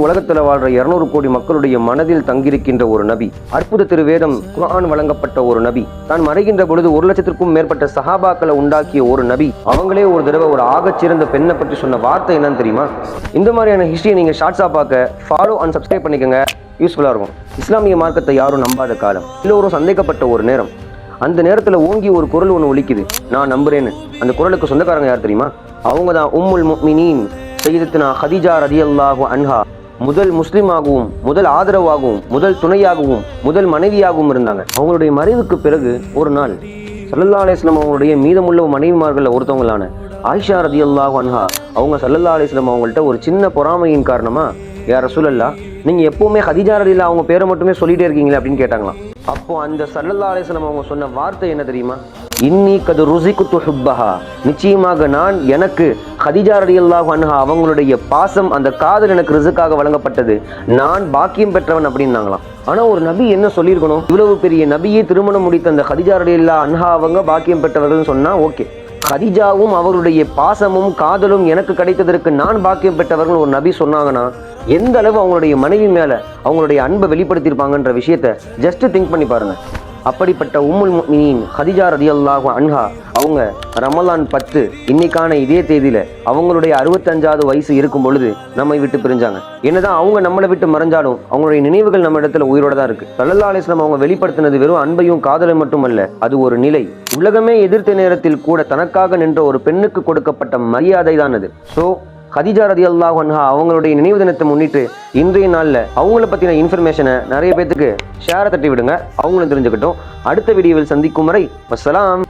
உலகத்தில் வாழ்ற 200 கோடி மக்களுடைய மனதில் தங்கியிருக்கின்ற ஒரு நபி, அற்புத திருவேதம் குர்ஆன் வழங்கப்பட்ட ஒரு நபி, தான் மறைகின்ற பொழுது 1 லட்சத்திற்கும் மேற்பட்ட சஹாபாக்களை உண்டாக்கிய ஒரு நபி, அவங்களே ஒரு தடவை ஒரு ஆகச்சிறந்த பெண்ணை பற்றி சொன்ன வார்த்தை என்னன்னு தெரியுமா? இந்த மாதிரியான ஹிஸ்டரியை நீங்க ஷார்ட்ஸா பார்க்க ஃபாலோ அண்ட் சப்ஸ்கிரைப் பண்ணிக்கோங்க, யூஸ்ஃபுல்லா இருக்கும். இஸ்லாமிய மார்க்கத்தை யாரும் நம்பாத காலம், எல்லோரும் சந்தேகப்பட்ட ஒரு நேரம். அந்த நேரத்தில் ஓங்கி ஒரு குரல் ஒன்று ஒலிக்குது, நான் நம்புறேன்னு. அந்த குரலுக்கு சொந்தக்காரங்க யார் தெரியுமா? அவங்க தான் உம்முல் முஃமினீன் சய்யிதத்துனா கதீஜா ரலியல்லாஹு அன்ஹா. முதல் முஸ்லிமாகவும், முதல் ஆதரவாகவும், முதல் துணையாகவும், முதல் மனைவியாகவும் இருந்தாங்க. அவங்களுடைய மறைவுக்கு பிறகு ஒரு நாள் ஸல்லல்லாஹு அலைஹி வஸல்லம் அவங்களுடைய மீதமுள்ள மனைவிமார்களில் ஒருத்தவங்களான ஆயிஷா ரலியல்லாஹு அன்ஹா அவங்க ஸல்லல்லாஹு அலைஹி வஸல்லம் அவங்கள்ட்ட ஒரு சின்ன பொறாமையின் காரணமா, யா ரசூலல்லாஹ், நீங்க எப்பவுமே கதீஜா ரலியல்லாஹு அவங்க பேரை மட்டுமே சொல்லிட்டே இருக்கீங்களே அப்படின்னு கேட்டாங்களாம். அப்போ அந்த ஸல்லல்லாஹு அலைஹி வஸல்லம் அவங்க சொன்ன வார்த்தை என்ன தெரியுமா? இன்னி கது ருஸிகுது ஹுப்பஹா, நிச்சயமாக நான் எனக்கு கதீஜா ரலியல்லாஹு அன்ஹா அவங்களுடைய பாசம், அந்த காதல் எனக்கு ரிசுக்காக வழங்கப்பட்டது, நான் பாக்கியம் பெற்றவன் அப்படின்னாங்களாம். ஆனா ஒரு நபி என்ன சொல்லியிருக்கணும்? இவ்வளவு பெரிய நபியை திருமணம் முடித்த அந்த கதீஜா ரலியல்லாஹு அன்ஹா அவங்க பாக்கியம் பெற்றவர்கள் சொன்னா ஓகே, கதீஜாவும் அவருடைய பாசமும் காதலும் எனக்கு கிடைத்ததற்கு நான் பாக்கியம் பெற்றவர்கள் ஒரு நபி சொன்னாங்கன்னா எந்த அளவு அவங்களுடைய மனைவி மேல அவங்களுடைய அன்பை வெளிப்படுத்தியிருப்பாங்கன்ற விஷயத்த ஜஸ்ட் திங்க் பண்ணி பாருங்க. அப்படிப்பட்ட உம்முல் முஃமினீன் கதீஜா ரலியல்லாஹு அன்ஹா அவங்க ரமலான் 10 இன்னைக்கான இதே தேதியில அவங்களுடைய 65வது வயசு இருக்கும் பொழுது நம்மை விட்டு பிரிஞ்சாங்க. என்னதான் அவங்க நம்மளை விட்டு மறைஞ்சாலும் அவங்களுடைய நினைவுகள் நம்ம இடத்துல உயிரோட தான் இருக்கு. ஸல்லல்லாஹு அலைஹி வஸல்லம் அவங்க வெளிப்படுத்தினது வெறும் அன்பையும் காதலும் மட்டுமல்ல, அது ஒரு நிலை. உலகமே எதிர்த்த நேரத்தில் கூட தனக்காக நின்ற ஒரு பெண்ணுக்கு கொடுக்கப்பட்ட மரியாதை தான் அது. ஸோ கதீஜா ரலியல்லாஹு அன்ஹா அவங்களுடைய நினைவு தினத்தை முன்னிட்டு இன்றைய நாளில் அவங்கள பற்றின இன்ஃபர்மேஷனை நிறைய பேத்துக்கு ஷேரை தட்டி விடுங்க, அவங்களும் தெரிஞ்சுக்கிட்டோம். அடுத்த வீடியோவில் சந்திக்கும் வரை வஸ்ஸலாம்.